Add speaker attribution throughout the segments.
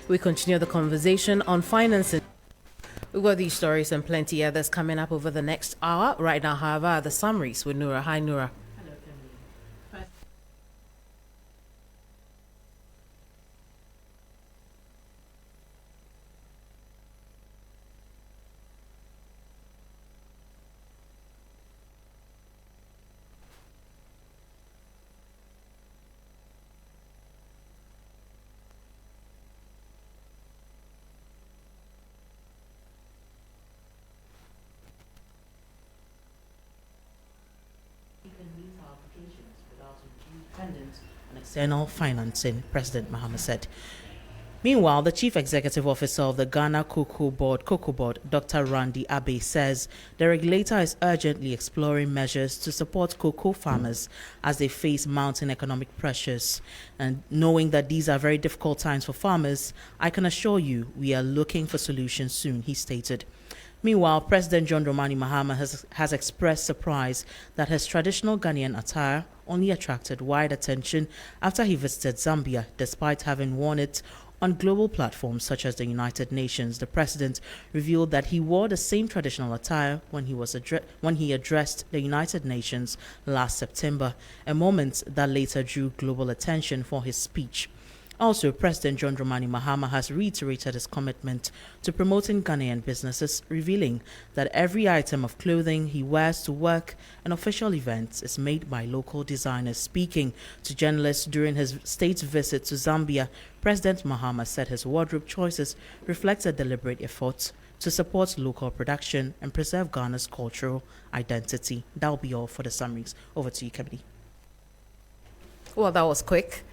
Speaker 1: We continue the conversation on financing. We've got these stories and plenty others coming up over the next hour. Right now, however, the summaries with Noura. Hi, Noura.
Speaker 2: External financing, President Mahama said. Meanwhile, the Chief Executive Officer of the Ghana COCOBOD, Dr. Randy Abbey, says the regulator is urgently exploring measures to support cocoa farmers as they face mounting economic pressures. And knowing that these are very difficult times for farmers, I can assure you we are looking for solutions soon, he stated. Meanwhile, President John Dramani Mahama has expressed surprise that his traditional Ghanaian attire only attracted wide attention after he visited Zambia, despite having worn it on global platforms such as the United Nations. The president revealed that he wore the same traditional attire when he addressed the United Nations last September, a moment that later drew global attention for his speech. Also, President John Dramani Mahama has reiterated his commitment to promoting Ghanaian businesses, revealing that every item of clothing he wears to work and official events is made by local designers. Speaking to journalists during his state visit to Zambia, President Mahama said his wardrobe choices reflect a deliberate effort to support local production and preserve Ghana's cultural identity. That'll be all for the summaries. Over to you, Kebbi.
Speaker 1: Well, that was quick.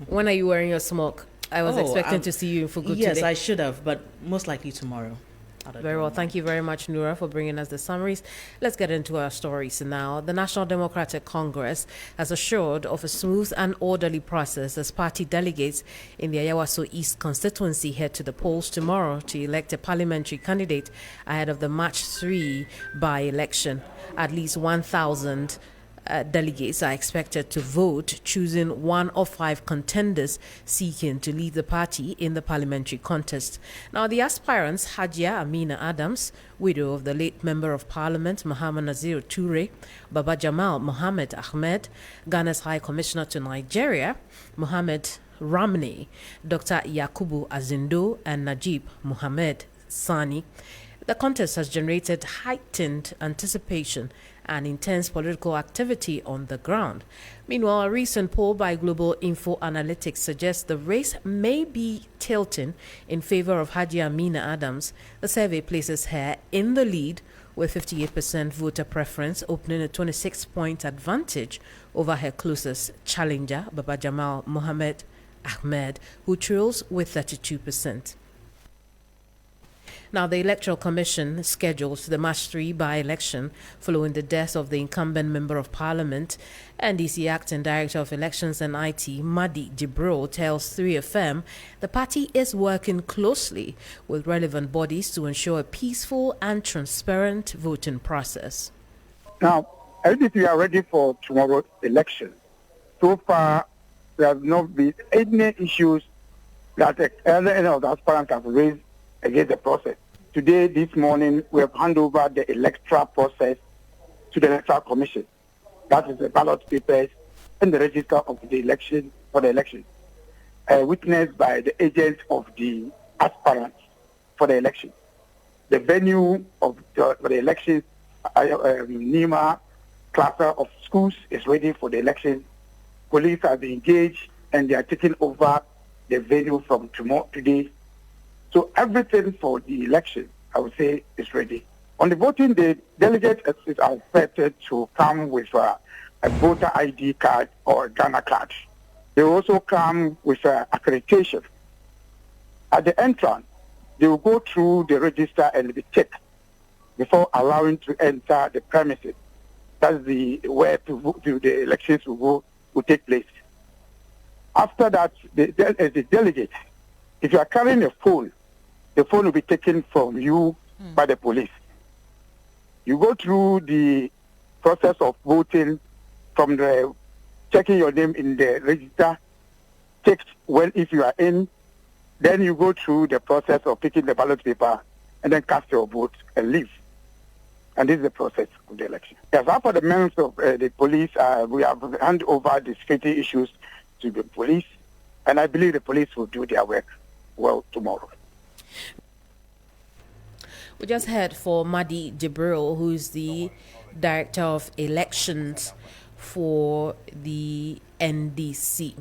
Speaker 1: When are you wearing your smock? I was expecting to see you in Fugu today.
Speaker 2: Yes, I should have, but most likely tomorrow.
Speaker 1: Very well. Thank you very much, Noura, for bringing us the summaries. Let's get into our stories now. The National Democratic Congress has assured of a smooth and orderly process as party delegates in the Ayawaso East constituency head to the polls tomorrow to elect a parliamentary candidate ahead of the March 3 by-election. At least 1,000 delegates are expected to vote, choosing one of 5 contenders seeking to lead the party in the parliamentary contest. Now, the aspirants, Hajia Amina Adams, widow of the late Member of Parliament Martin Asiedu-Dartey, Baba Jamal Mohammed Ahmed, Ghana's High Commissioner to Nigeria, Mohammed Ramney, Dr. Yakubu Azindo, and Najib Mohammed Sani. The contest has generated heightened anticipation and intense political activity on the ground. Meanwhile, a recent poll by Global Info Analytics suggests the race may be tilting in favor of Hajia Amina Adams. The survey places her in the lead with 58% voter preference, opening a 26-point advantage over her closest challenger, Baba Jamal Mohammed Ahmed, who trails with 32%. Now, the Electoral Commission scheduled the March 3 by-election following the death of the incumbent Member of Parliament. NDC Acting Director of Elections and IT, Madi Jibril, tells 3FM the party is working closely with relevant bodies to ensure a peaceful and transparent voting process.
Speaker 3: Now, NDC are ready for tomorrow's election. So far, there have not been any issues that any of the aspirants have raised against the process. Today, this morning, we have handed over the electoral process to the Electoral Commission. That is the ballot papers and the register of the election for the election, witnessed by the agents of the aspirants for the election. The venue of the election, NEMA cluster of schools is ready for the election. Police have been engaged and they are taking over the venue from today. So everything for the election, I would say, is ready. On the voting day, delegates are expected to come with a voter ID card or a Ghana card. They will also come with accreditation. At the entrance, they will go through the register and be checked before allowing to enter the premises. That's where the elections will take place. After that, the delegate, if you are carrying a phone, the phone will be taken from you by the police. You go through the process of voting from checking your name in the register, checked if you are in, Then you go through the process of picking the ballot paper and then cast your vote and leave. And this is the process of the election. As for the members of the police, we have handed over the security issues to the police, and I believe the police will do their work well tomorrow.
Speaker 1: We just heard for Madi Jibril, who is the Director of Elections for the NDC.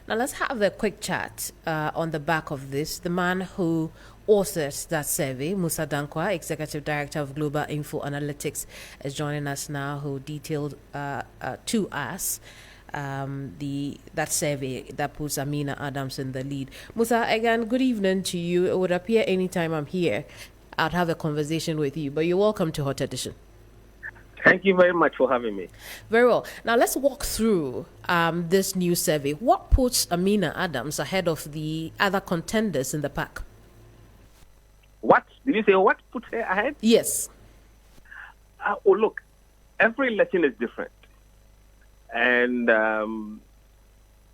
Speaker 1: Now let's have a quick chat on the back of this. The man who authored that survey, Musa Dankwa, Executive Director of Global Info Analytics, is joining us now, who detailed to us that survey that puts Amina Adams in the lead. Musa, again, good evening to you. It would appear anytime I'm here, I'd have a conversation with you, but you're welcome to Hot Edition.
Speaker 4: Thank you very much for having me.
Speaker 1: Very well. Now let's walk through this new survey. What puts Amina Adams ahead of the other contenders in the pack?
Speaker 4: What? Did you say what puts her ahead?
Speaker 1: Yes.
Speaker 4: Look, every election is different. And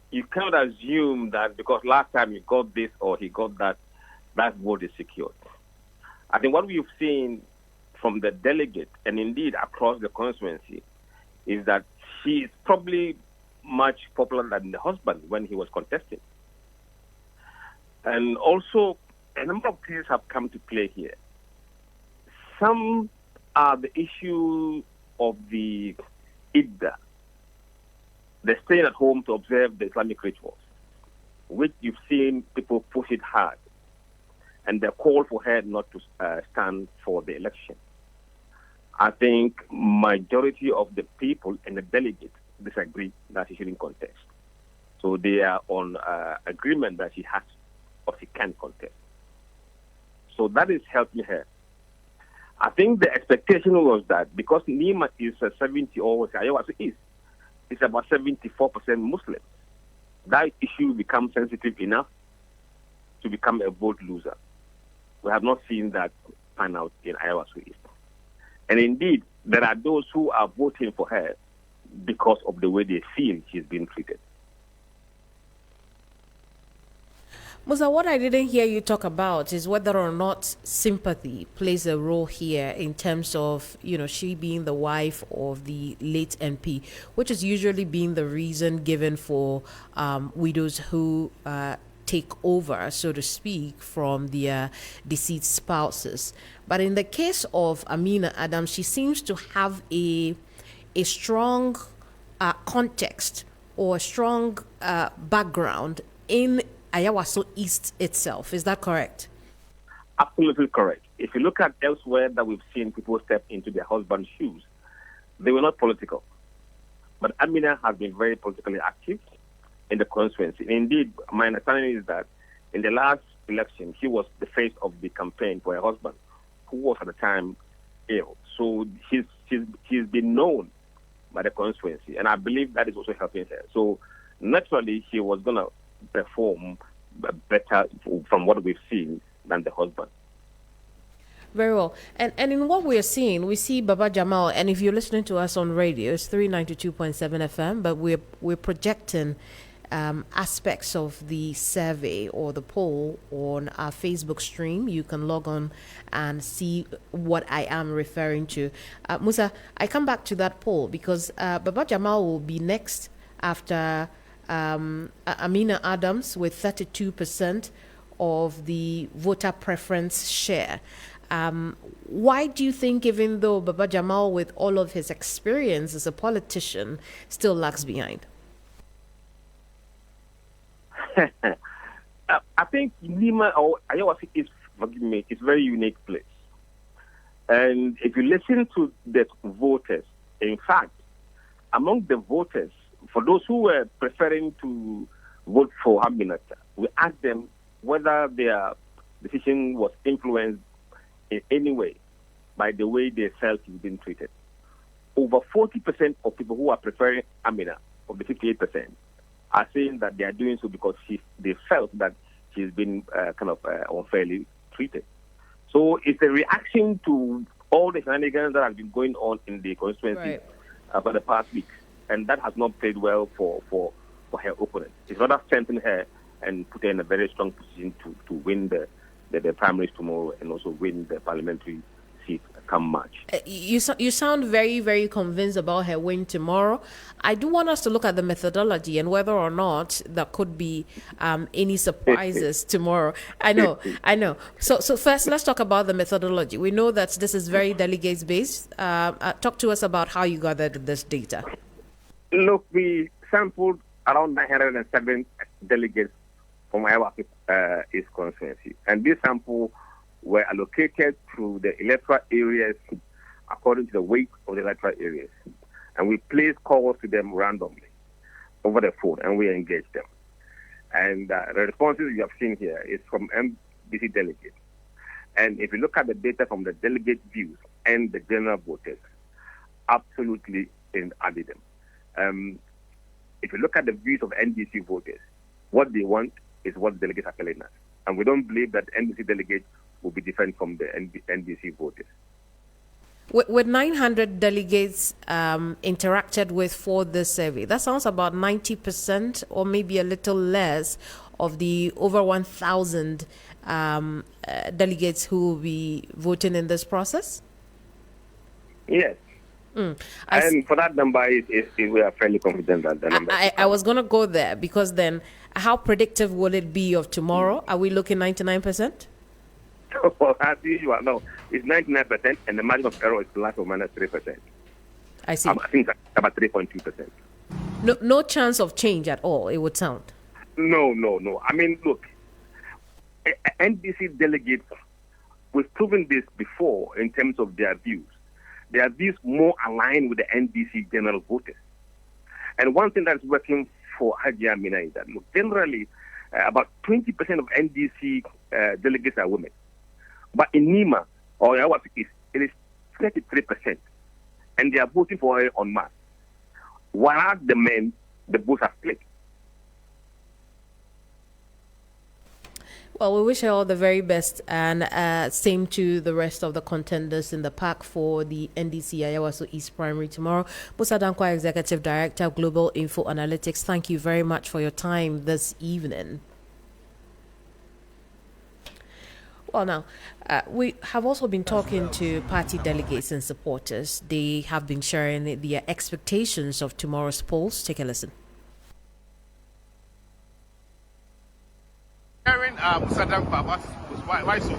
Speaker 4: you cannot assume that because last time he got this or he got that, that vote is secured. I think what we've seen from the delegate and indeed across the constituency is that she is probably much popular than the husband when he was contesting. And also, a number of things have come to play here. Some are the issue of the Idda, the staying at home to observe the Islamic rituals, which you've seen people push it hard, and the call for her not to stand for the election. I think majority of the people and the delegates disagree that she shouldn't contest. So they are on agreement that she has or she can contest. So that is helping her. I think the expectation was that because Nima is 70 or Ayawaso East, it's about 74% Muslims. That issue becomes sensitive enough to become a vote loser. We have not seen that pan out in Ayawaso East. And indeed, there are those who are voting for her because of the way they feel she's being treated.
Speaker 1: Musa, what I didn't hear you talk about is whether or not sympathy plays a role here in terms of, she being the wife of the late MP, which is usually being the reason given for widows who take over, so to speak, from their deceased spouses. But in the case of Amina Adams, she seems to have a strong context or a strong background in Ayawaso East itself. Is that correct?
Speaker 4: Absolutely correct. If you look at elsewhere that we've seen people step into their husband's shoes, they were not political. But Amina has been very politically active in the constituency. Indeed, my understanding is that in the last election, she was the face of the campaign for her husband, who was at the time ill. So she's been known by the constituency, and I believe that is also helping her. So naturally, she was going to perform better from what we've seen than the husband.
Speaker 1: Very well. And in what we're seeing, we see Baba Jamal, and if you're listening to us on radio, it's 392.7 FM, but we're projecting aspects of the survey or the poll on our Facebook stream. You can log on and see what I am referring to. Musa, I come back to that poll because Baba Jamal will be next after Amina Adams with 32% of the voter preference share. Why do you think, even though Baba Jamal, with all of his experience as a politician, still lags behind?
Speaker 4: I think Lima or Ayawaso is, forgive me, it's a very unique place. And if you listen to the voters, in fact, among the voters, for those who were preferring to vote for Aminata, we asked them whether their decision was influenced in any way by the way they felt he's been treated. Over 40% of people who are preferring Amina, of the 58%, are saying that they are doing so because they felt that she's been unfairly treated. So it's a reaction to all the shenanigans that have been going on in the constituency for the past weeks. And that has not played well for her opponent. It's rather strengthened her and put her in a very strong position to win the primaries tomorrow and also win the parliamentary seat come March.
Speaker 1: You sound very, very convinced about her win tomorrow. I do want us to look at the methodology and whether or not there could be any surprises tomorrow. I know. So first, let's talk about the methodology. We know that this is very delegates based. Talk to us about how you gathered this data.
Speaker 4: Look, we sampled around 907 delegates from Ayawaso East constituency, and this sample were allocated to the electoral areas according to the weight of the electoral areas. And we placed calls to them randomly over the phone, and we engaged them. And the responses you have seen here is from NDC delegates. And if you look at the data from the delegate views and the general voters, absolutely added them. If you look at the views of NDC voters, what they want is what the delegates are telling us. And we don't believe that NDC delegates will be different from the NDC voters.
Speaker 1: With 900 delegates interacted with for this survey, that sounds about 90% or maybe a little less of the over 1,000 delegates who will be voting in this process?
Speaker 4: Yes. And for that number, we are fairly confident that the number.
Speaker 1: I was going to go there because then how predictive will it be of tomorrow? Are we looking 99%?
Speaker 4: Well, as usual, no. It's 99%, and the margin of error is plus or minus 3%.
Speaker 1: I see.
Speaker 4: I think it's about 3.2%.
Speaker 1: No chance of change at all, it would sound.
Speaker 4: No. I mean, look, NDC delegates, we've proven this before in terms of their views. Their views more aligned with the NDC general voters. And one thing that's working for Hajia Mina is that, look, generally, about 20% of NDC delegates are women. But in Nima or Ayawaso East, it is 33%. And they are voting for her en masse. While the men, the votes are split.
Speaker 1: Well, we wish her all the very best, and same to the rest of the contenders in the pack for the NDC Ayawaso East primary tomorrow. Musa Dankwa, Executive Director of Global Info Analytics, thank you very much for your time this evening. Well, now, we have also been talking to party delegates and supporters. They have been sharing their expectations of tomorrow's polls. Take a listen.
Speaker 5: Musa Dankwa, why so?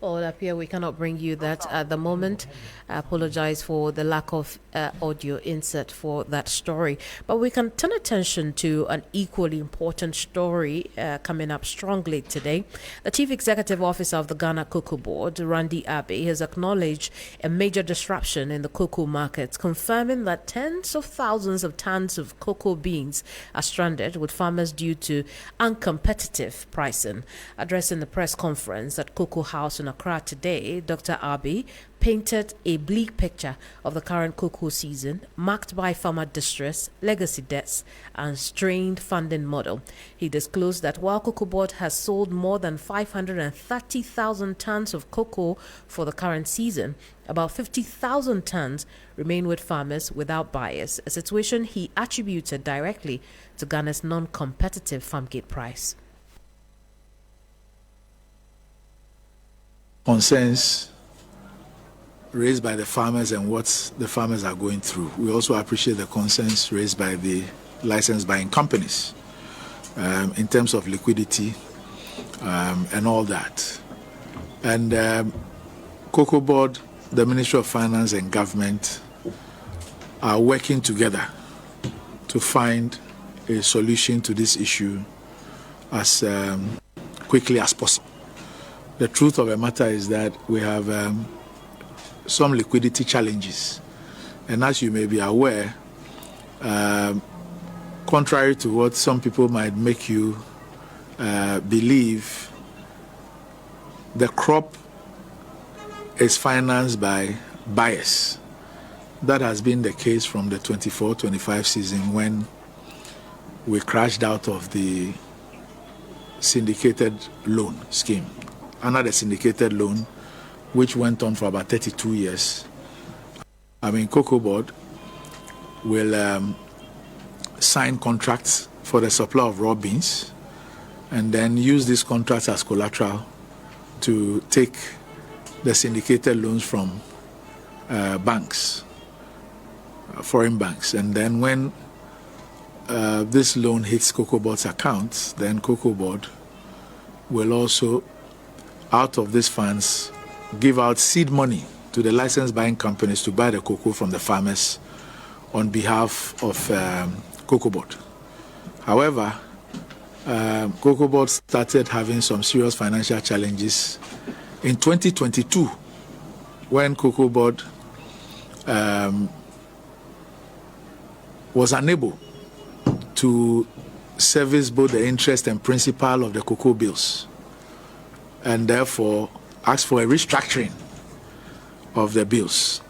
Speaker 1: Well, it appears we cannot bring you that at the moment. I apologize for the lack of audio insert for that story. But we can turn attention to an equally important story coming up strongly today. The Chief Executive Officer of the Ghana COCOBOD, Randy Abbey, has acknowledged a major disruption in the cocoa markets, confirming that tens of thousands of tons of cocoa beans are stranded with farmers due to uncompetitive pricing. Addressing the press conference at Cocoa House in Accra today, Dr. Abbey painted a bleak picture of the current cocoa season, marked by farmer distress, legacy debts, and strained funding model. He disclosed that while COCOBOD has sold more than 530,000 tons of cocoa for the current season, about 50,000 tons remain with farmers without buyers, a situation he attributed directly to Ghana's non-competitive farm gate price.
Speaker 6: Concerns raised by the farmers and what the farmers are going through. We also appreciate the concerns raised by the license buying companies in terms of liquidity and all that. And COCOBOD, the Ministry of Finance and Government are working together to find a solution to this issue as quickly as possible. The truth of the matter is that we have some liquidity challenges. And as you may be aware, contrary to what some people might make you believe, the crop is financed by buyers. That has been the case from the 24-25 season when we crashed out of the syndicated loan scheme. Under the syndicated loan, which went on for about 32 years. I mean, COCOBOD will sign contracts for the supply of raw beans and then use these contracts as collateral to take the syndicated loans from banks, foreign banks. And then when this loan hits COCOBOD's accounts, then COCOBOD will also, out of these funds, give out seed money to the licensed buying companies to buy the cocoa from the farmers on behalf of COCOBOD. However, COCOBOD started having some serious financial challenges in 2022 when COCOBOD was unable to service both the interest and principal of the cocoa bills, and therefore asked for a restructuring of the bills.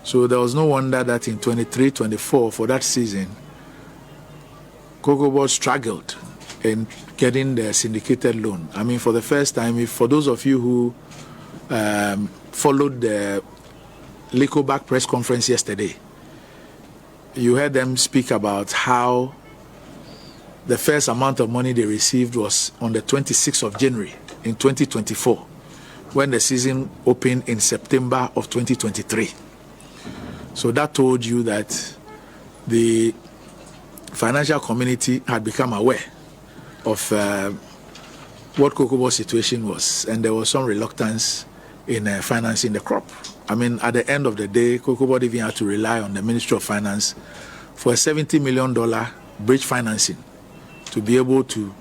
Speaker 6: So there was no wonder that in 23-24, for that season, COCOBOD struggled in getting the syndicated loan. I mean, for the first time, for those of you who followed the Licobac press conference yesterday, you heard them speak about how the first amount of money they received was on the 26th of January in 2024, when the season opened in September of 2023. So that told you that the financial community had become aware of what COCOBOD's situation was, and there was some reluctance in financing the crop. I mean, at the end of the day, COCOBOD even had to rely on the Ministry of Finance for a $70 million bridge financing to be able to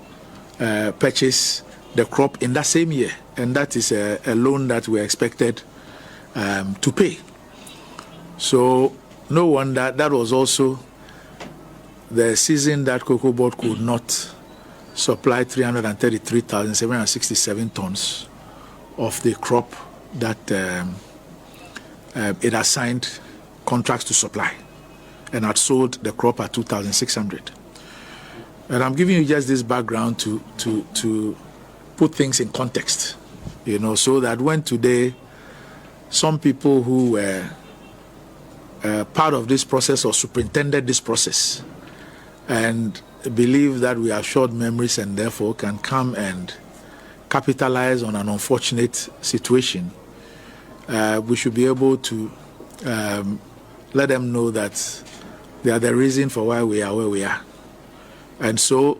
Speaker 6: purchase the crop in that same year, and that is a loan that we're expected to pay. So no wonder that was also the season that COCOBOD could not supply 333,767 tons of the crop that it assigned contracts to supply, and had sold the crop at 2,600. And I'm giving you just this background to put things in context, you know, so that when today some people who were part of this process or superintended this process and believe that we have short memories and therefore can come and capitalize on an unfortunate situation, we should be able to let them know that they are the reason for why we are where we are. And so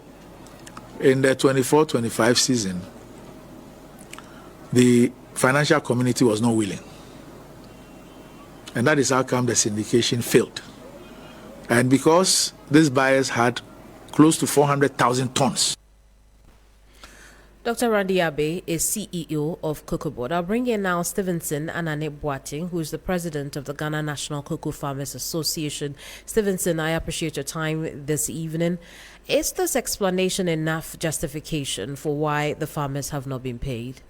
Speaker 6: in the 24-25 season, the financial community was not willing. And that is how come the syndication failed. And because these buyers had close to 400,000 tons.
Speaker 1: Dr. Randy Abe is CEO of COCOBOD. I'll bring in now Stevenson Anane-Boateng, who is the president of the Ghana National Cocoa Farmers Association. Stevenson, I appreciate your time this evening. Is this explanation enough justification for why the farmers have not been paid?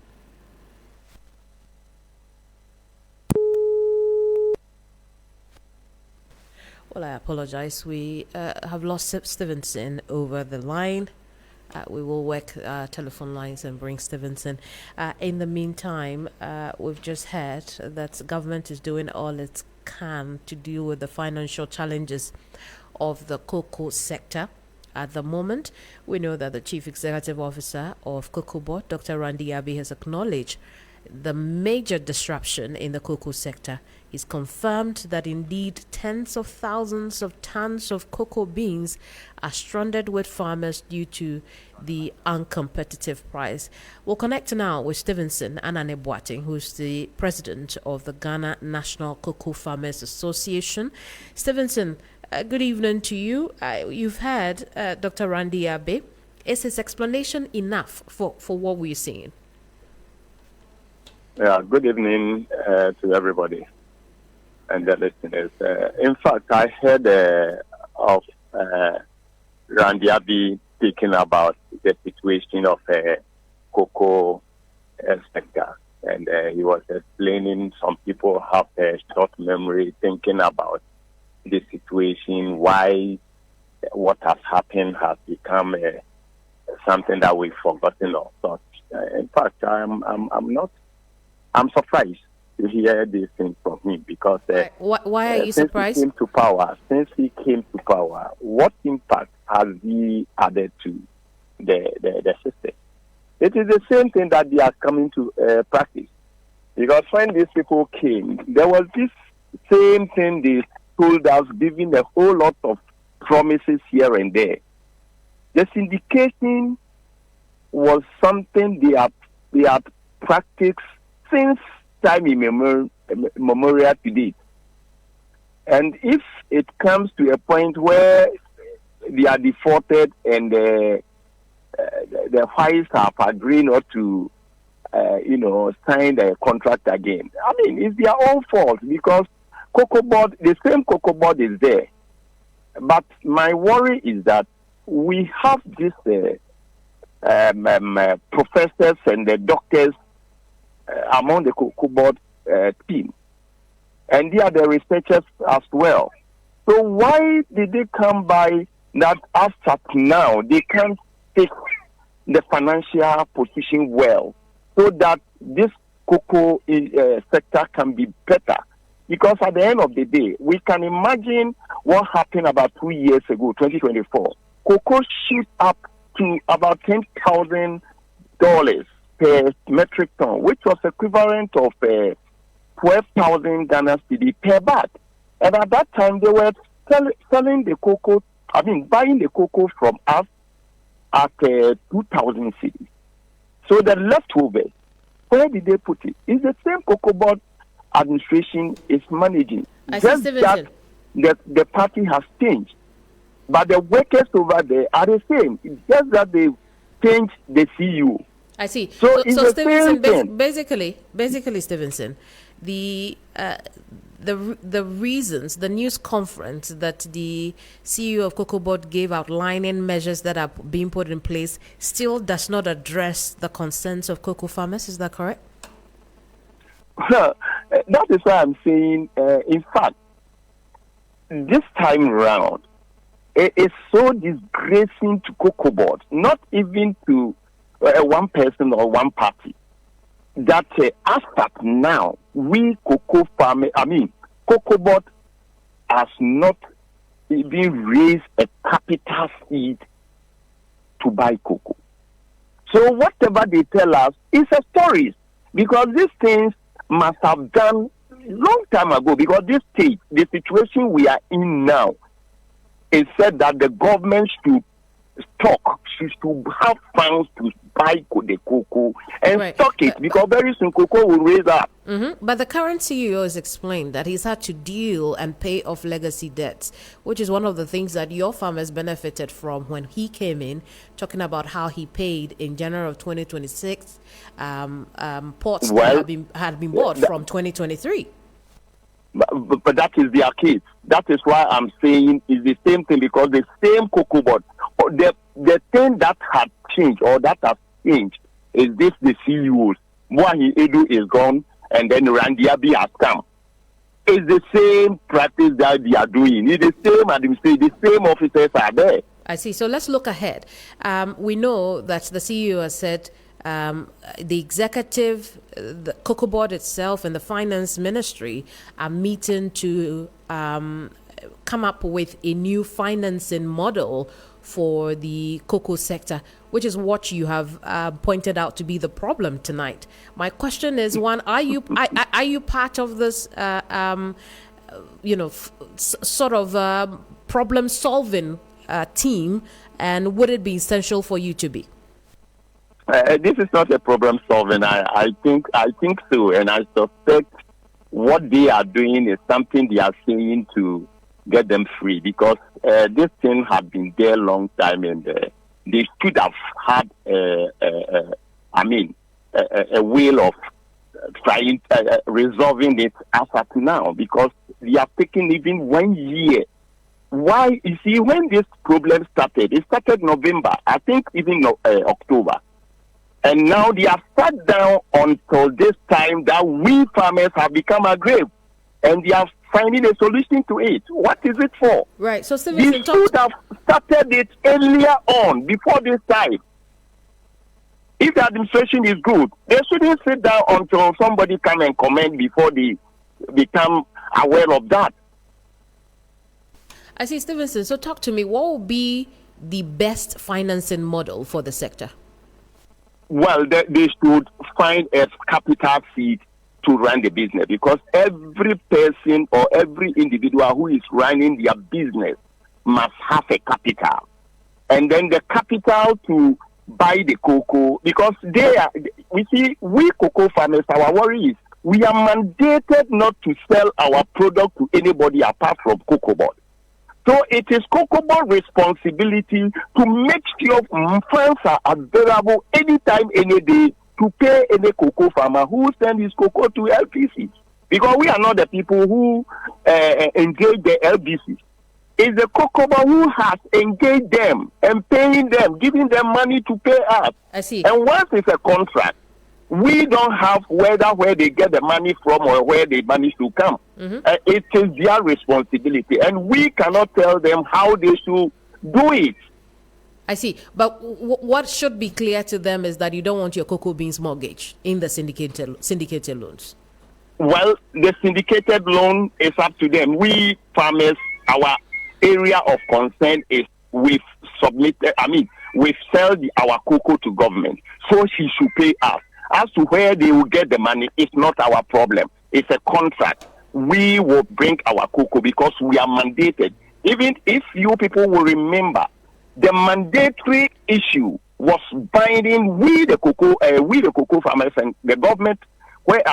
Speaker 1: Well, I apologize. We have lost Stevenson over the line. We will work telephone lines and bring Stevenson. In the meantime, we've just heard that the government is doing all it can to deal with the financial challenges of the cocoa sector. At the moment, we know that the Chief Executive Officer of COCOBOD, Dr. Randy Abe, has acknowledged the major disruption in the cocoa sector. He's confirmed that indeed tens of thousands of tons of cocoa beans are stranded with farmers due to the uncompetitive price. We'll connect now with Stevenson Anane-Boateng, who's the president of the Ghana National Cocoa Farmers Association. Stevenson, good evening to you. You've heard Dr. Randy Abe. Is his explanation enough for what we're seeing?
Speaker 7: Yeah, good evening to everybody and the listeners. In fact, I heard of Randy Abe speaking about the situation of cocoa sector, and he was explaining some people have a short memory, thinking about the situation, why what has happened has become something that we've forgotten of. But in fact, I'm not I'm surprised to hear this thing from him because
Speaker 1: why are you surprised?
Speaker 7: Since he came to power, what impact has he added to the system? It is the same thing that they are coming to practice. Because when these people came, there was this same thing they told us, giving a whole lot of promises here and there. The syndication was something they have practiced since time immemorial to date. And if it comes to a point where they are defaulted and the whites have agreed not to, sign the contract again, I mean, it's their own fault because COCOBOD, the same COCOBOD is there. But my worry is that we have these professors and the doctors among the COCOBOD team. And they are the researchers as well. So why did they come by that after now they can't take the financial position well so that this cocoa sector can be better? Because at the end of the day, we can imagine what happened about 2 years ago, 2024. Cocoa shoot up to about $10,000 per metric ton, which was equivalent of 12,000 Ghana cedi per bag. And at that time, they were selling the cocoa, buying the cocoa from us at 2,000 cedi. So the leftovers, where did they put it? It's the same COCOBOD administration is managing. Just that the party has changed. But the workers over there are the same. It's just that they changed the CEO.
Speaker 1: I see.
Speaker 7: So
Speaker 1: Stevenson, basically, Stevenson, the reasons, the news conference that the CEO of COCOBOD gave outlining measures that are being put in place still does not address the concerns of cocoa farmers. Is that correct?
Speaker 7: That is why I'm saying, in fact, this time round, it is so disgracing to COCOBOD, not even to one person or one party, that as at now, we cocoa farmers, COCOBOD has not even raised a capital seed to buy cocoa. So whatever they tell us is a story, because these things must have done long time ago, because this state, the situation we are in now, is said that the government should have funds to buy the cocoa and stock it, because very soon cocoa will raise up.
Speaker 1: Mm-hmm. But the current CEO has explained that he's had to deal and pay off legacy debts, which is one of the things that your farmers benefited from when he came in, talking about how he paid in January of 2026 ports that had been bought from 2023.
Speaker 7: But that is their case. That is why I'm saying it's the same thing, because the same COCOBOD, the thing that had changed or that has changed is this: the CEOs. Martin Asiedu is gone, and then Randy Abbey has come. It's the same practice that they are doing. It's the same administration, the same officers are there.
Speaker 1: I see. So let's look ahead. We know that the CEO has said the executive, the COCOBOD itself, and the finance ministry are meeting to come up with a new financing model for the cocoa sector, which is what you have pointed out to be the problem tonight. My question is, one, are you part of this problem solving team, and would it be essential for you to be?
Speaker 7: This is not a problem solving. I think so, and I suspect what they are doing is something they are saying to get them free, because this thing had been there a long time, and they should have had a way of trying resolving it as of now, because they are taking even 1 year. Why? You see, when this problem started, it started November, I think even October. And now they have sat down until this time that we farmers have become aggrieved, and they are finding a solution to it. What is it for?
Speaker 1: Right. So,
Speaker 7: Stevenson, they should have started it earlier on, before this time. If the administration is good, they shouldn't sit down until somebody come and comment before they become aware of that.
Speaker 1: I see, Stevenson. So talk to me. What will be the best financing model for the sector?
Speaker 7: Well, they should find a capital seed to run the business, because every person or every individual who is running their business must have a capital. And then the capital to buy the cocoa, because we cocoa farmers, our worry is we are mandated not to sell our product to anybody apart from COCOBOD. So it is COCOBOD responsibility to make sure funds are available anytime, any day, to pay any cocoa farmer who sends his cocoa to LPC. Because we are not the people who engage the LPC. It's the COCOBOD who has engaged them and paying them, giving them money to pay us.
Speaker 1: I see.
Speaker 7: And once it's a contract, we don't have whether where they get the money from or where they manage to come. It is their responsibility, and we cannot tell them how they should do it.
Speaker 1: I see. But what should be clear to them is that you don't want your cocoa beans mortgaged in the syndicated loans.
Speaker 7: Well, the syndicated loan is up to them. We farmers, our area of concern is we've sell our cocoa to government, so she should pay us. As to where they will get the money, it's not our problem. It's a contract. We will bring our cocoa because we are mandated. Even if you people will remember, the mandatory issue was binding the cocoa farmers and the government, which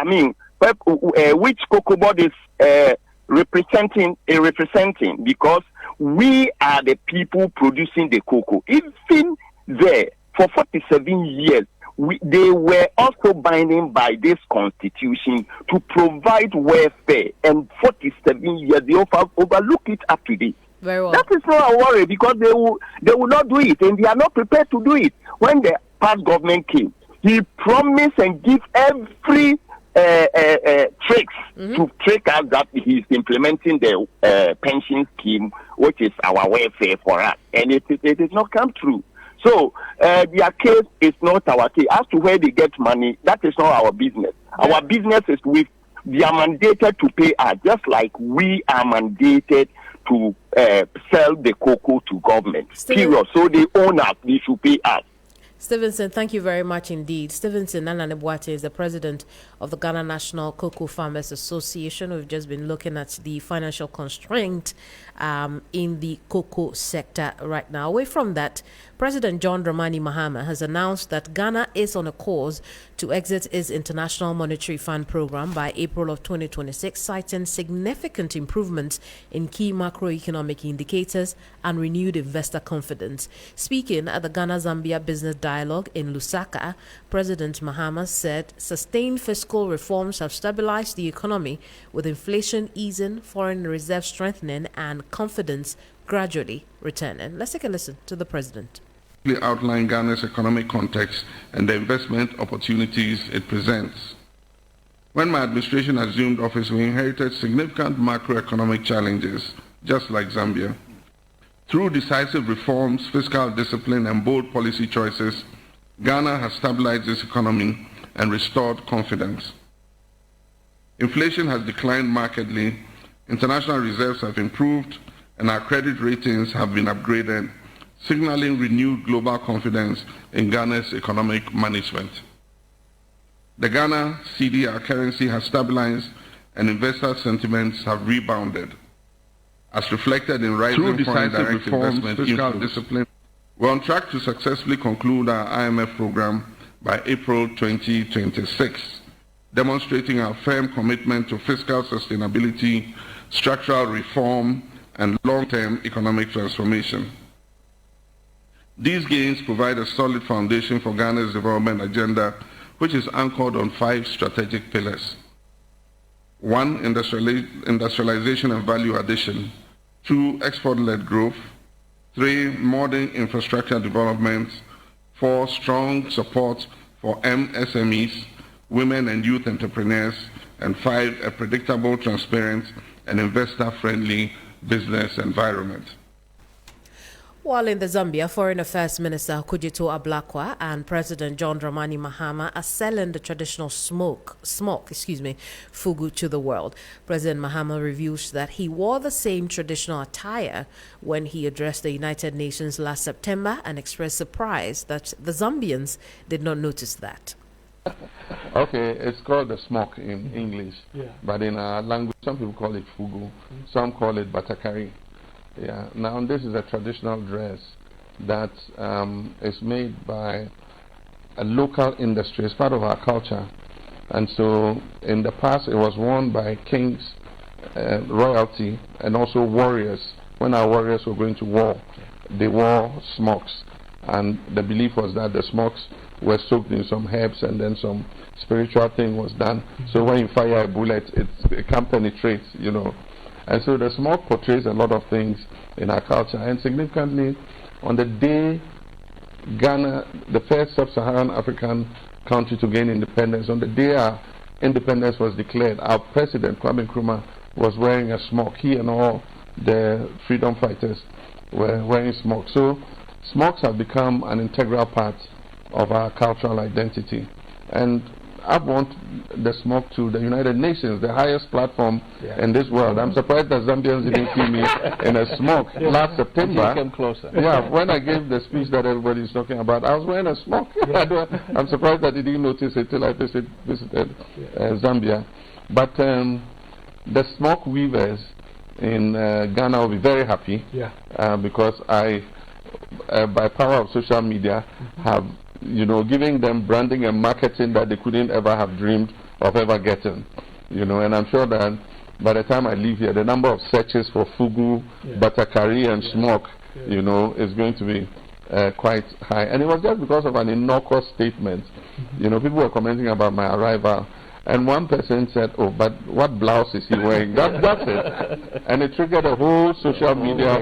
Speaker 7: COCOBOD is representing, because we are the people producing the cocoa. Even there, for 47 years, they were also binding by this constitution to provide welfare, and 47 years they overlook it up to date.
Speaker 1: Very well.
Speaker 7: That is not a worry, because they will not do it, and they are not prepared to do it. When the past government came, he promised and give every tricks to trick us that he is implementing the pension scheme, which is our welfare for us, and it did not come true. So their case is not our case. As to where they get money, that is not our business. Yeah. Our business is they are mandated to pay us, just like we are mandated to sell the cocoa to government. Period. So they own us, they should pay us.
Speaker 1: Stevenson, thank you very much indeed. Stevenson Nananebwate is the president of the Ghana National Cocoa Farmers Association. We've just been looking at the financial constraint in the cocoa sector right now. Away from that, President John Dramani Mahama has announced that Ghana is on a course to exit its International Monetary Fund program by April of 2026, citing significant improvements in key macroeconomic indicators and renewed investor confidence. Speaking at the Ghana-Zambia Business Dialogue in Lusaka, President Mahama said sustained fiscal reforms have stabilized the economy, with inflation easing, foreign reserve strengthening, and confidence gradually returning. Let's take a listen to the president.
Speaker 8: Outline Ghana's economic context and the investment opportunities it presents. When my administration assumed office, we inherited significant macroeconomic challenges, just like Zambia. Through decisive reforms, fiscal discipline, and bold policy choices, Ghana has stabilized its economy and restored confidence. Inflation has declined markedly, international reserves have improved, and our credit ratings have been upgraded, signaling renewed global confidence in Ghana's economic management. The Ghana cedi, our currency, has stabilized, and investor sentiments have rebounded. As reflected in rising foreign direct investment fiscal discipline, we're on track to successfully conclude our IMF program by April 2026, demonstrating our firm commitment to fiscal sustainability, structural reform, and long-term economic transformation. These gains provide a solid foundation for Ghana's development agenda, which is anchored on 5 strategic pillars. 1, industrialization and value addition. 2, export-led growth. 3, modern infrastructure development. 4, strong support for MSMEs, women and youth entrepreneurs. And 5, a predictable, transparent, and investor-friendly business environment.
Speaker 1: While in the Zambia, Foreign Affairs Minister Kujito Ablakwa and President John Dramani Mahama are selling the traditional smoke, fugu to the world. President Mahama reveals that he wore the same traditional attire when he addressed the United Nations last September and expressed surprise that the Zambians did not notice that.
Speaker 8: Okay, it's called the smoke in English, but in our language, some people call it fugu, some call it batakari. Yeah. Now, this is a traditional dress that is made by a local industry. It's part of our culture. And so, in the past, it was worn by kings, royalty, and also warriors. When our warriors were going to war, they wore smokes. And the belief was that the smokes were soaked in some herbs and then some spiritual thing was done. So when you fire a bullet, it can't penetrate, you know. And so the smoke portrays a lot of things in our culture. And significantly, on the day Ghana, the first sub-Saharan African country to gain independence, on the day our independence was declared, our president, Kwame Nkrumah, was wearing a smoke. He and all the freedom fighters were wearing smoke. So smokes have become an integral part of our cultural identity. And I've worn the smoke to the United Nations, the highest platform in this world. I'm surprised that Zambians didn't see me in a smoke last September.
Speaker 9: Came closer.
Speaker 8: Yeah, when I gave the speech that everybody's talking about, I was wearing a smoke. I'm surprised that he didn't notice it till I visited Zambia. But the smoke weavers in Ghana will be very happy because I, by power of social media, have giving them branding and marketing that they couldn't ever have dreamed of ever getting, and I'm sure that by the time I leave here, the number of searches for fugu, batakari, and smoke, is going to be quite high. And it was just because of an innocuous statement. People were commenting about my arrival, and one person said, "Oh, but what blouse is he wearing?" That's it. And it triggered a whole social media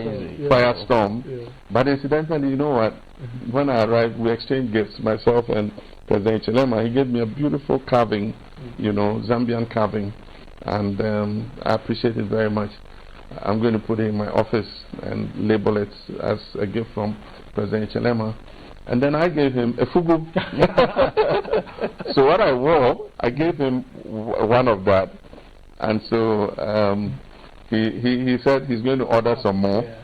Speaker 8: firestorm. But incidentally, you know what? When I arrived, we exchanged gifts, myself and President Chilema. He gave me a beautiful carving, Zambian carving, and I appreciate it very much. I'm going to put it in my office and label it as a gift from President Chilema. And then I gave him a fugu. So what I wore, I gave him one of that. And so he said he's going to order some more.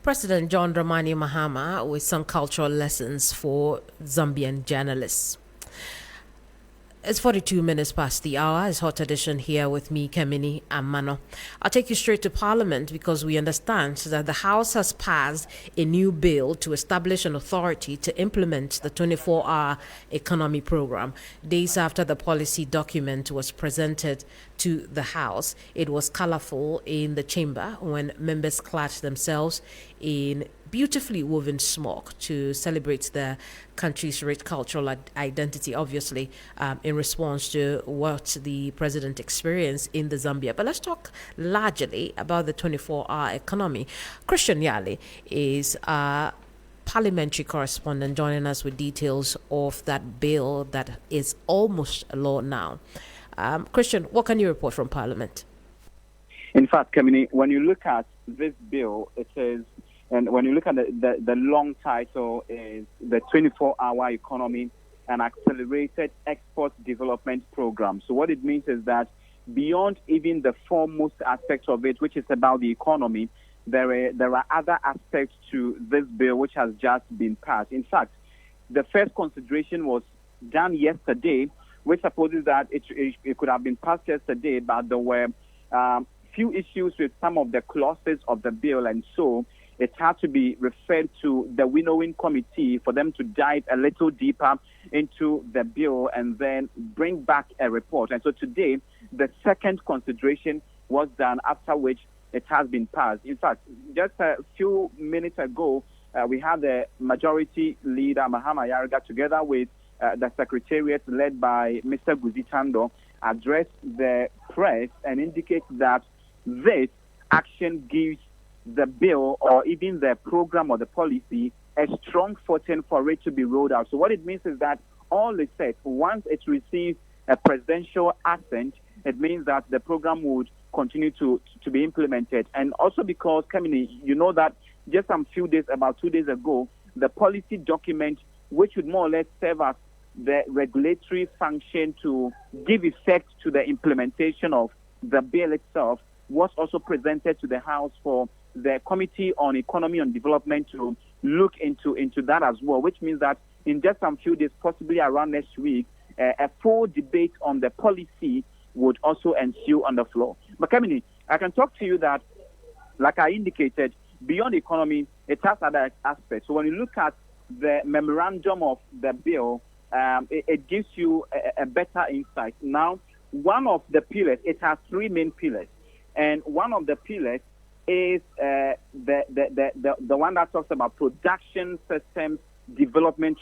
Speaker 1: President John Dramani Mahama with some cultural lessons for Zambian journalists. It's 42 minutes past the hour. It's Hot Edition here with me, Kemini Amano. I'll take you straight to Parliament because we understand that the House has passed a new bill to establish an authority to implement the 24-hour economy program. Days after the policy document was presented to the House, it was colorful in the chamber when members clad themselves in beautifully woven smock to celebrate the country's rich cultural identity, obviously, in response to what the president experienced in the Zambia. But let's talk largely about the 24-hour economy. Christian Yali is a parliamentary correspondent joining us with details of that bill that is almost a law now. Christian, what can you report from Parliament?
Speaker 10: In fact, Kamini, when you look at this bill, it says, and when you look at the long title is the 24-hour economy and accelerated export development program. So what it means is that beyond even the foremost aspect of it, which is about the economy, there are other aspects to this bill which has just been passed. In fact, the first consideration was done yesterday, which supposes that it could have been passed yesterday, but there were few issues with some of the clauses of the bill, and so it had to be referred to the winnowing committee for them to dive a little deeper into the bill and then bring back a report. And so today, the second consideration was done, after which it has been passed. In fact, just a few minutes ago, we had the majority leader, Mahama Yarga, together with the secretariat led by Mr. Guzitando, address the press and indicate that this action gives the bill or even the program or the policy a strong footing for it to be rolled out. So what it means is that all is set. Once it receives a presidential assent, it means that the program would continue to be implemented. And also because, Kamini, you know that just about 2 days ago, the policy document, which would more or less serve as the regulatory function to give effect to the implementation of the bill itself, was also presented to the House for the Committee on Economy and Development to look into that as well, which means that in just some few days, possibly around next week, a full debate on the policy would also ensue on the floor. But Kamini, I can talk to you that, like I indicated, beyond economy, it has other aspects. So when you look at the memorandum of the bill, it gives you a better insight. Now, one of the pillars, it has three main pillars, and one of the pillars is the one that talks about production systems development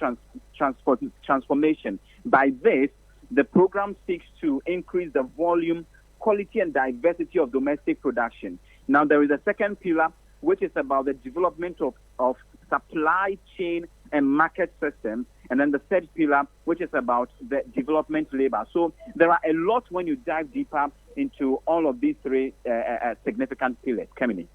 Speaker 10: transformation. By this, the program seeks to increase the volume, quality, and diversity of domestic production. Now, there is a second pillar, which is about the development of supply chain and market systems, and then the third pillar, which is about the development labor. So there are a lot when you dive deeper into all of these three significant pillars. Kamini.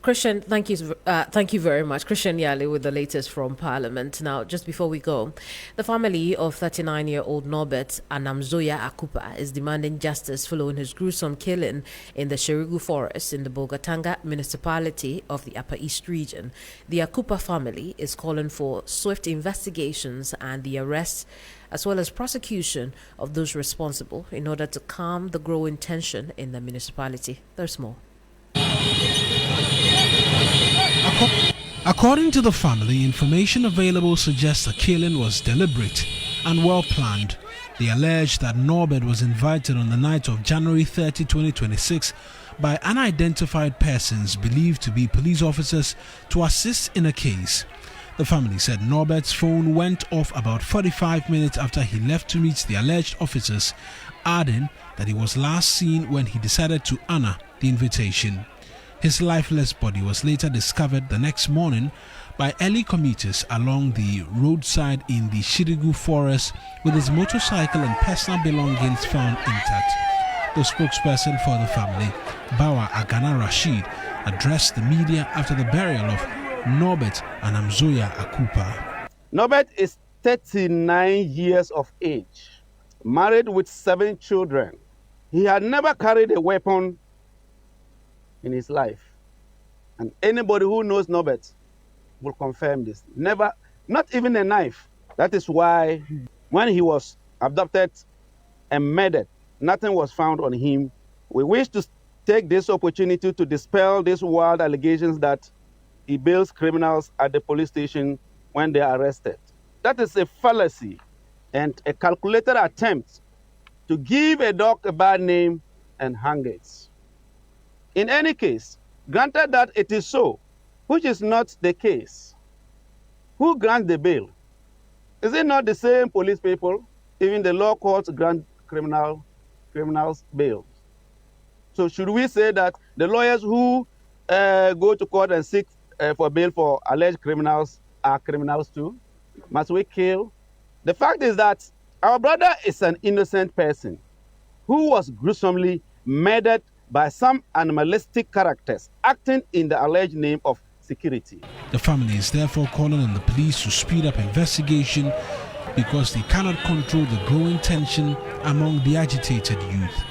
Speaker 1: Christian, thank you very much. Christian Yali with the latest from Parliament. Now, just before we go, the family of 39-year-old Norbert Anamzoya Akupa is demanding justice following his gruesome killing in the Shirigu Forest in the Bolgatanga municipality of the Upper East region. The Akupa family is calling for swift investigations and the arrest as well as prosecution of those responsible in order to calm the growing tension in the municipality. There's more.
Speaker 9: According to the family, information available suggests the killing was deliberate and well planned. They allege that Norbert was invited on the night of January 30, 2026 by unidentified persons believed to be police officers to assist in a case. The family said Norbert's phone went off about 45 minutes after he left to meet the alleged officers, adding that he was last seen when he decided to honor the invitation. His lifeless body was later discovered the next morning by early commuters along the roadside in the Shirigu forest with his motorcycle and personal belongings found intact. The spokesperson for the family, Bawa Agana Rashid, addressed the media after the burial of Norbert Anamzoya Akupa.
Speaker 11: Norbert is 39 years of age, married with 7 children. He had never carried a weapon in his life. And anybody who knows Norbert will confirm this. Never, not even a knife. That is why when he was abducted and murdered, nothing was found on him. We wish to take this opportunity to dispel these wild allegations that he bails criminals at the police station when they are arrested. That is a fallacy and a calculated attempt to give a dog a bad name and hang it. In any case, granted that it is so, which is not the case, who grants the bail? Is it not the same police people? Even the law courts grant criminals bail. So should we say that the lawyers who go to court and seek for bail for alleged criminals are criminals too? Must we kill? The fact is that our brother is an innocent person who was gruesomely murdered by some animalistic characters acting in the alleged name of security.
Speaker 9: The family is therefore calling on the police to speed up investigation because they cannot control the growing tension among the agitated youth.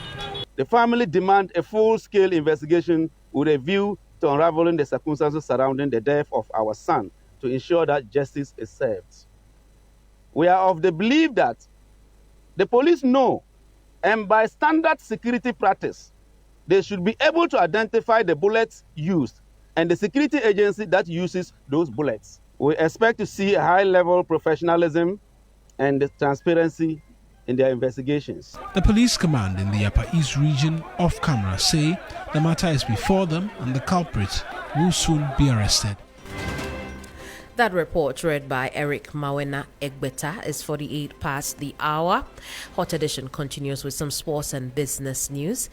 Speaker 11: The family demand a full-scale investigation with a view to unraveling the circumstances surrounding the death of our son to ensure that justice is served. We are of the belief that the police know, and by standard security practice, they should be able to identify the bullets used and the security agency that uses those bullets. We expect to see a high-level professionalism and transparency in their investigations.
Speaker 9: The police command in the Upper East region off camera say the matter is before them and the culprit will soon be arrested.
Speaker 1: That report, read by Eric Mawena Egbeta, is 48 past the hour. Hot Edition continues with some sports and business news.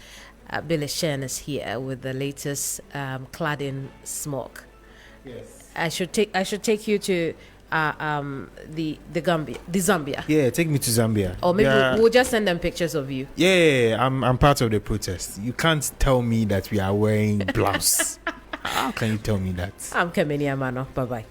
Speaker 1: Billy Shen is here with the latest cladding smoke. Yes. I should take you to the Zambia.
Speaker 12: Yeah, take me to Zambia.
Speaker 1: Or maybe we'll just send them pictures of you.
Speaker 12: Yeah, I'm part of the protest. You can't tell me that we are wearing blouse. How can you tell me that?
Speaker 1: I'm Kemini Amano. Bye-bye.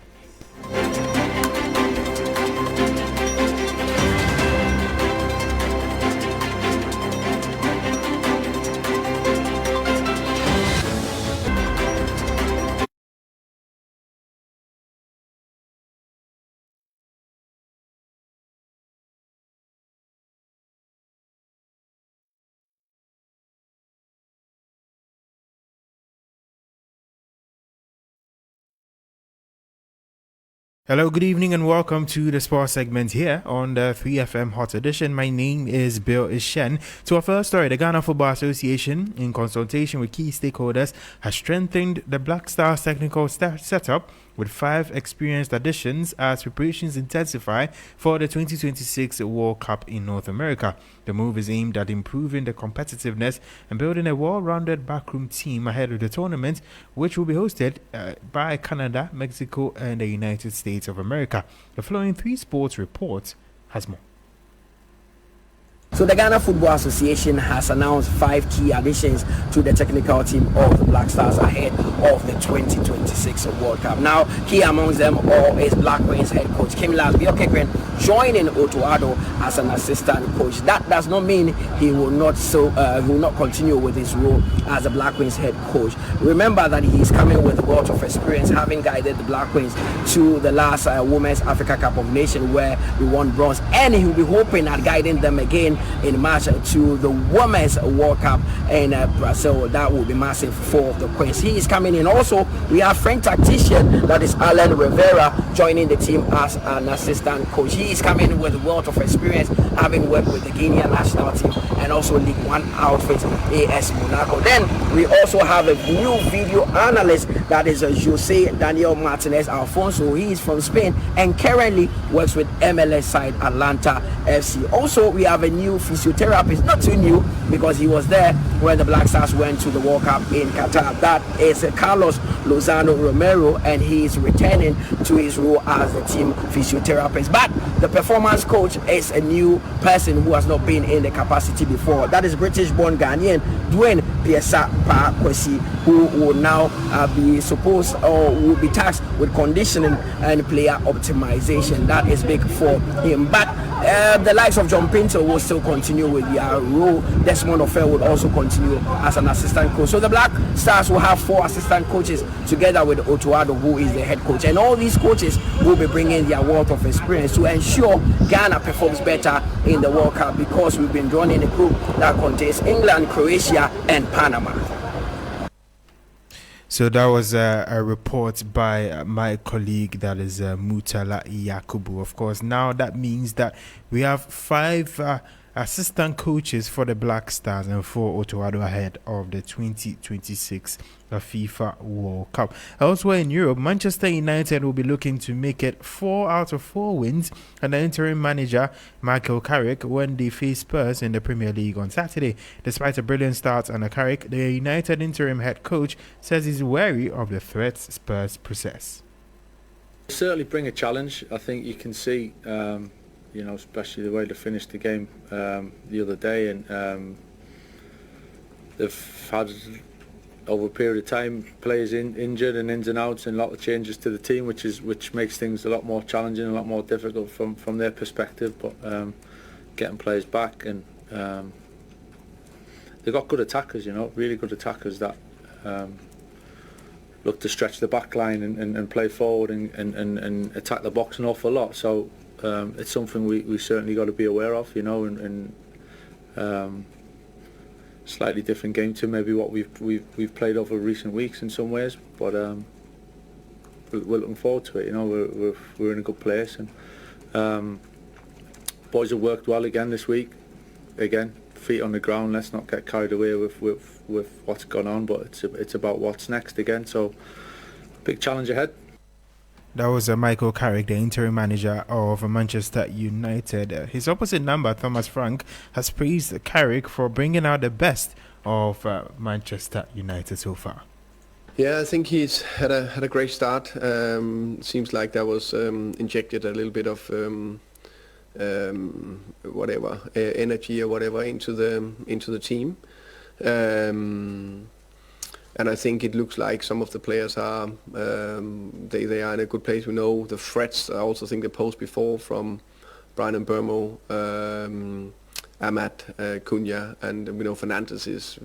Speaker 12: Hello, good evening, and welcome to the sports segment here on the 3FM Hot Edition. My name is Bill Ishen. To our first story, the Ghana Football Association, in consultation with key stakeholders, has strengthened the Black Stars technical setup with 5 experienced additions as preparations intensify for the 2026 World Cup in North America. The move is aimed at improving the competitiveness and building a well-rounded backroom team ahead of the tournament, which will be hosted by Canada, Mexico, and the United States of America. The following 3 Sports report has more.
Speaker 13: So the Ghana Football Association has announced 5 key additions to the technical team of the Black Stars ahead of the 2026 World Cup. Now, key amongst them all is Black Queens head coach Kim Lasby-Okekren joining Otuado as an assistant coach. That does not mean he will not continue with his role as the Black Queens head coach. Remember that he is coming with a wealth of experience, having guided the Black Queens to the last Women's Africa Cup of Nations where we won bronze, and he will be hoping at guiding them again in March to the Women's World Cup in Brazil. That will be massive for the Queens. He is coming in. Also, we have French tactician, that is Alan Rivera, joining the team as an assistant coach. He is coming with a wealth of experience, having worked with the Guinean national team and also League One outfit AS Monaco. Then we also have a new video analyst, that is Jose Daniel Martinez Alfonso. He is from Spain and currently works with MLS side Atlanta FC. Also, we have a new physiotherapist, not too new because he was there when the Black Stars went to the World Cup in Qatar. That is Carlos Lozano Romero, and he is returning to his role as the team physiotherapist. But the performance coach is a new person who has not been in the capacity before. That is British-born Ghanaian Dwayne Piesa-Kwesi, who will now will be tasked with conditioning and player optimization. That is big for him. But the likes of John Pinto will still continue with their role. Desmond Ofer would also continue as an assistant coach. So the Black Stars will have 4 assistant coaches together with Otuado, who is the head coach. And all these coaches will be bringing their wealth of experience to ensure Ghana performs better in the World Cup, because we've been drawn in a group that contains England, Croatia, and Panama.
Speaker 12: So that was a report by my colleague, that is Mutala Yakubu. Of course, now that means that we have 5 assistant coaches for the Black Stars and 4 Otuado ahead of the 2026 FIFA World Cup. Elsewhere in Europe, Manchester United will be looking to make it 4 out of 4 wins under interim manager Michael Carrick when they face Spurs in the Premier League on Saturday. Despite a brilliant start under Carrick, the United interim head coach says he's wary of the threats Spurs possess.
Speaker 14: Certainly bring a challenge. I think you can see especially the way they finished the game the other day, and they've had over a period of time players injured and ins and outs, and a lot of changes to the team, which makes things a lot more challenging, a lot more difficult from their perspective. But getting players back, and they've got good attackers, really good attackers that look to stretch the back line and play forward and attack the box an awful lot. So it's something we certainly got to be aware of, and slightly different game to maybe what we've played over recent weeks in some ways, but we're looking forward to it. We're in a good place, and boys have worked well again this week. Again, feet on the ground. Let's not get carried away with what's gone on, but it's about what's next again. So big challenge ahead.
Speaker 12: That was Michael Carrick, the interim manager of Manchester United. His opposite number, Thomas Frank, has praised Carrick for bringing out the best of Manchester United so far.
Speaker 15: Yeah, I think he's had a great start. Seems like there was injected a little bit of energy or whatever into the team. And I think it looks like some of the players are they are in a good place. We know the threats. I also think they posed before from Brian Burmo, Ahmad, Cunha, and we know Fernandes is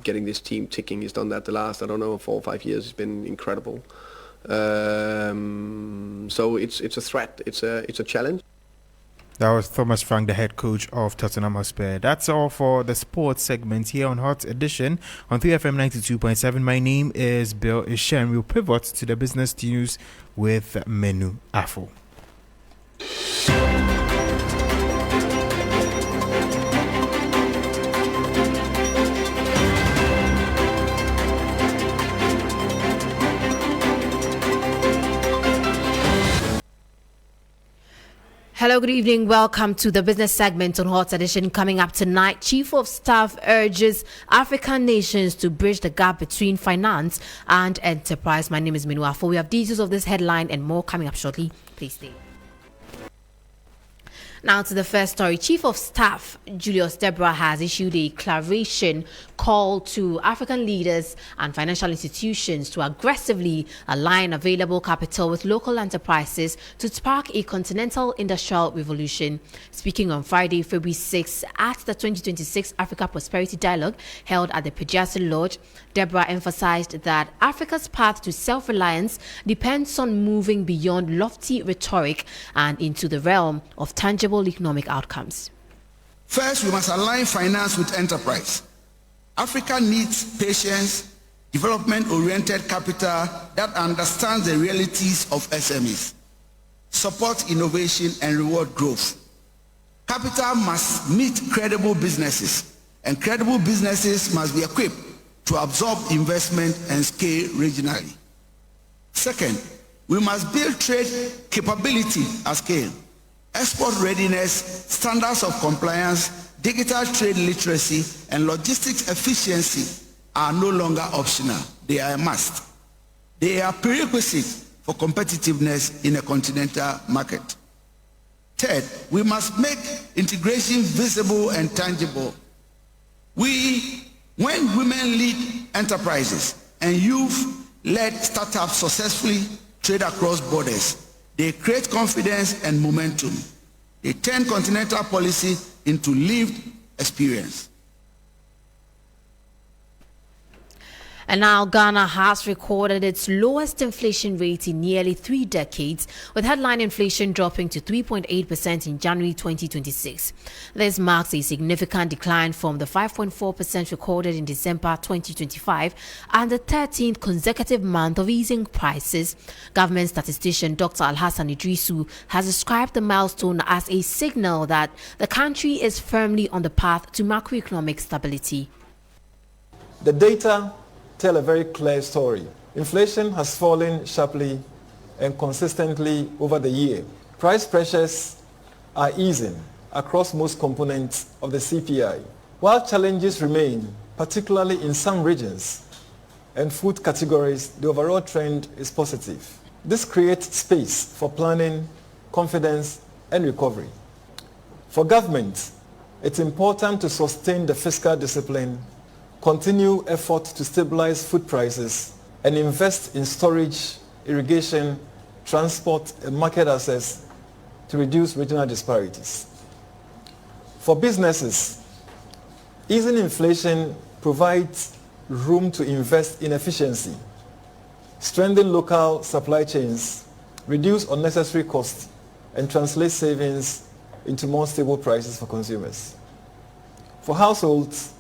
Speaker 15: getting this team ticking. He's done that the last 4 or 5 years. It's been incredible. So it's a threat. It's a challenge.
Speaker 12: That was Thomas Frank, the head coach of Tottenham Hotspur. That's all for the sports segment here on Hot Edition on 3FM 92.7. My name is Bill Ishen. We'll pivot to the business news with Menu Afo.
Speaker 1: Hello, good evening. Welcome to the business segment on Hot Edition. Coming up tonight, Chief of Staff urges African nations to bridge the gap between finance and enterprise. My name is Minu Afo. We have details of this headline and more coming up shortly. Please stay. Now to the first story. Chief of Staff Julius Deborah has issued a declaration call to African leaders and financial institutions to aggressively align available capital with local enterprises to spark a continental industrial revolution. Speaking on Friday, February 6 at the 2026 Africa Prosperity Dialogue held at the Pejasi Lodge, Deborah emphasized that Africa's path to self-reliance depends on moving beyond lofty rhetoric and into the realm of tangible economic outcomes.
Speaker 16: First, we must align finance with enterprise. Africa needs patience, development-oriented capital that understands the realities of SMEs, support innovation and reward growth. Capital must meet credible businesses, and credible businesses must be equipped to absorb investment and scale regionally. Second, we must build trade capability at scale. Export readiness, standards of compliance, digital trade literacy, and logistics efficiency are no longer optional. They are a must. They are prerequisites for competitiveness in a continental market. Third, we must make integration visible and tangible. When women lead enterprises and youth-led startups successfully trade across borders, they create confidence and momentum. They turn continental policy into lived experience.
Speaker 1: And now Ghana has recorded its lowest inflation rate in nearly 3 decades, with headline inflation dropping to 3.8% in January 2026. This marks a significant decline from the 5.4% recorded in December 2025 and the 13th consecutive month of easing prices. Government statistician Dr. Alhassan Idrisu has described the milestone as a signal that the country is firmly on the path to macroeconomic stability.
Speaker 17: The data tell a very clear story. Inflation has fallen sharply and consistently over the year. Price pressures are easing across most components of the CPI. While challenges remain, particularly in some regions and food categories, the overall trend is positive. This creates space for planning, confidence, and recovery. For government, it's important to sustain the fiscal discipline, continue efforts to stabilize food prices, and invest in storage, irrigation, transport, and market access to reduce regional disparities. For businesses, easing inflation provides room to invest in efficiency, strengthen local supply chains, reduce unnecessary costs, and translate savings into more stable prices for consumers. For households,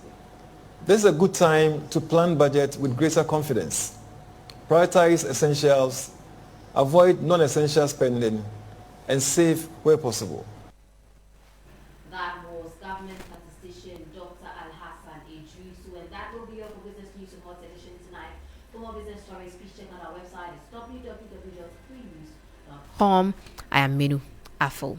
Speaker 17: this is a good time to plan budget with greater confidence. Prioritize essentials, avoid non-essential spending, and save where possible.
Speaker 1: That was government statistician Dr. Alhassan Idrisu, and that will be all for business news and Hot Edition tonight. For more business stories, please check out our website. It's www.3news.com. I am Minu Afo.